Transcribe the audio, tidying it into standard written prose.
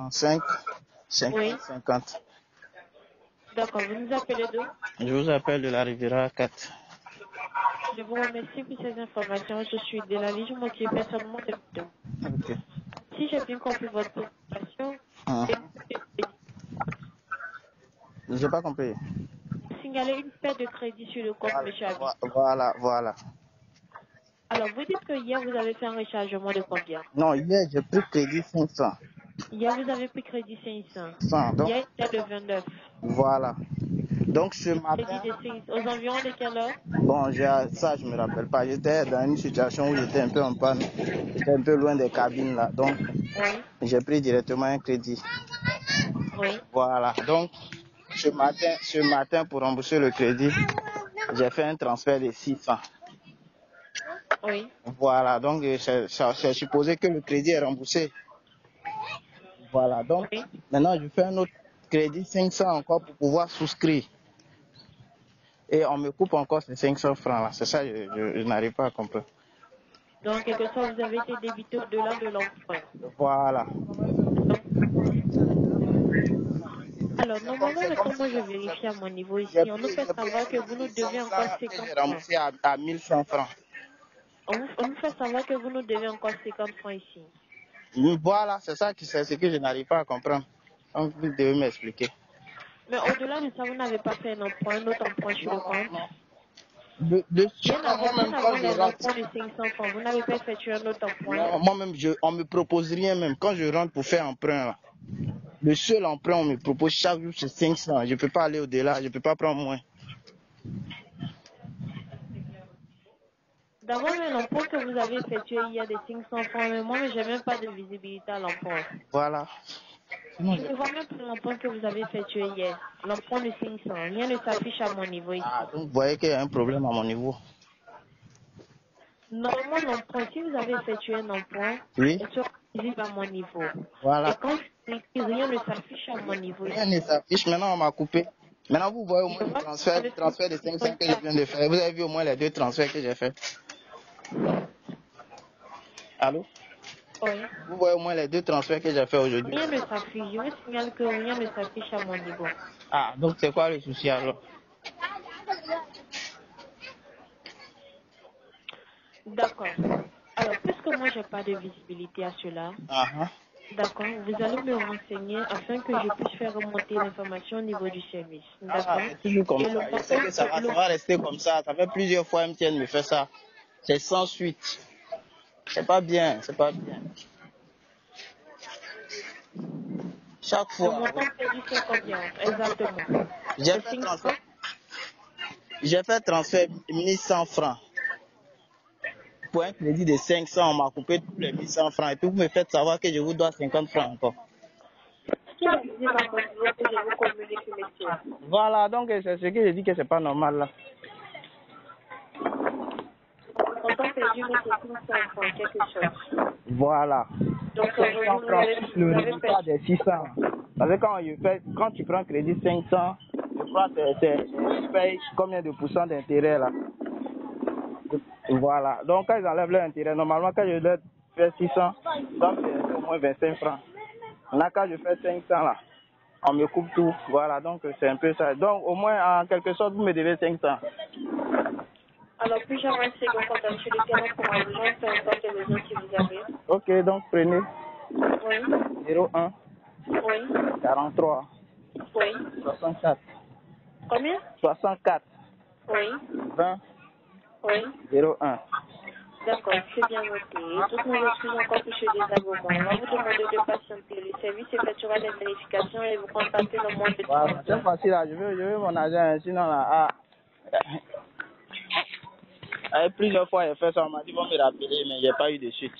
35 Oui. 50 50. D'accord, vous nous appelez d'où? Je vous appelle de la Riviera 4. Je vous remercie pour ces informations. Je suis de la Légion motivée personnellement de deux. Ok. Si j'ai bien compris votre préoccupation, J'ai pas compris. signaler une perte de crédit sur le compte, monsieur Abi. Voilà. Alors, vous dites que hier, vous avez fait un rechargement de combien? Non, hier, j'ai pris crédit 500. Hier, vous avez pris crédit 500. 100, donc, Hier, c'était le 29. voilà. Donc, ce Crédit matin, de 500. Aux environs de quelle heure? bon, ça, je me rappelle pas. J'étais dans une situation où j'étais un peu en panne. J'étais un peu loin des cabines, là. Donc, Oui. j'ai pris directement un crédit. Oui. Voilà. Donc, ce matin, pour rembourser le crédit, j'ai fait un transfert de 600. Oui. Voilà. Donc, c'est supposé que le crédit est remboursé. Voilà. Donc, Oui. maintenant, je fais un autre crédit 500 encore pour pouvoir souscrire. Et on me coupe encore ces 500 francs là. C'est ça, je n'arrive pas à comprendre. Donc, quelque chose, vous avez été débité au-delà de l'emprunt. Voilà. Alors, normalement, C'est comme quand moi si je vérifie à mon niveau j'ai ici, on nous pris, fait j'ai pris savoir que un vous nous crédit devez 500 encore que 50 j'ai francs. remboursé à 1100 francs. On nous fait savoir que vous nous devez encore 50 francs ici. Voilà, c'est ce que je n'arrive pas à comprendre. Donc, vous devez m'expliquer. Mais au-delà de ça, vous n'avez pas fait un emprunt, un autre emprunt sur le compte. Chaque fois, Bien moi-même, quand avant je les rentre, emprunts de 500 francs, vous n'avez pas effectué un autre emprunt. non, moi-même, on me propose rien même. Quand je rentre pour faire emprunt, là, le seul emprunt on me propose chaque jour, c'est 500. Je ne peux pas aller au-delà, je ne peux pas prendre moins. D'abord, l'emprunt que vous avez effectué hier de 500 francs, mais moi, je n'ai même pas de visibilité à l'emprunt. Voilà. Sinon, Je ne vois même pas l'emprunt que vous avez effectué hier. L'emprunt de 500, rien ne s'affiche à mon niveau ici. donc vous voyez qu'il y a un problème à mon niveau. Normalement, l'emprunt, si vous avez effectué un emprunt, Oui. il sera visible à mon niveau. Voilà. Et quand je clique, rien ne s'affiche à mon niveau Rien ici. ne s'affiche, maintenant on m'a coupé. Maintenant vous voyez au Je moins vois que le transfert de 500 que je viens de faire. Vous avez vu au moins les 2 transferts que j'ai fait. Allô? oui. Vous voyez au moins les 2 transferts que j'ai fait aujourd'hui. Rien ne s'affiche. Je vous signale que rien ne s'affiche à mon niveau. Ah, donc c'est quoi le souci alors? D'accord. Alors, puisque moi, je n'ai pas de visibilité à cela, Ah, d'accord, vous allez me renseigner afin que je puisse faire remonter l'information au niveau du service. D'accord? c'est toujours comme Et le ça. Je sais que ça montant, va rester comme ça. Ça fait plusieurs fois MTN me fait ça. C'est sans suite. C'est pas bien, c'est pas bien. Chaque le fois, montant perdu, c'est combien exactement? j'ai C'est fait 500? transfert, j'ai fait transfert 1100 francs. Pour un crédit de 500, on m'a coupé tous les 1100 francs. Et puis vous me faites savoir que je vous dois 50 francs encore. Qui a dit à mon niveau que je vous communique, monsieur? Voilà, donc c'est ce que je dis que c'est pas normal là. Le montant perdu, mais c'est 500 francs, quelque chose. Voilà. Donc, 500 vous francs avez, plus le vous avez résultat perdu. des 600. Parce que quand tu prends crédit 500, je crois que tu payes combien de pourcents d'intérêt là. Voilà. Donc quand ils enlèvent l'intérêt, normalement quand je leur fais 600, je dois faire au moins 25 francs. Là quand je fais 500 là, on me coupe tout. Voilà, donc c'est un peu ça. Donc au moins en quelque sorte vous me devez 500. Alors, puis-je avoir un second contact sur lequel on pourra vous joindre, peu importe le besoin que vous avez? Ok, donc prenez Oui. 01 Oui. 43 Oui. 64 Combien? 64 Oui. 20 Oui. 01. D'accord, c'est bien noté. Toutes nos excuses encore pour ce désagrément. On va vous demander de patienter. Le service effectuera des vérifications et vous contacter dans moins de 30 Voilà, c'est heures. facile là, je veux mon agent, sinon là, plusieurs fois j'ai fait ça, on m'a dit bon me rappeler, mais il n'y a pas eu de suite.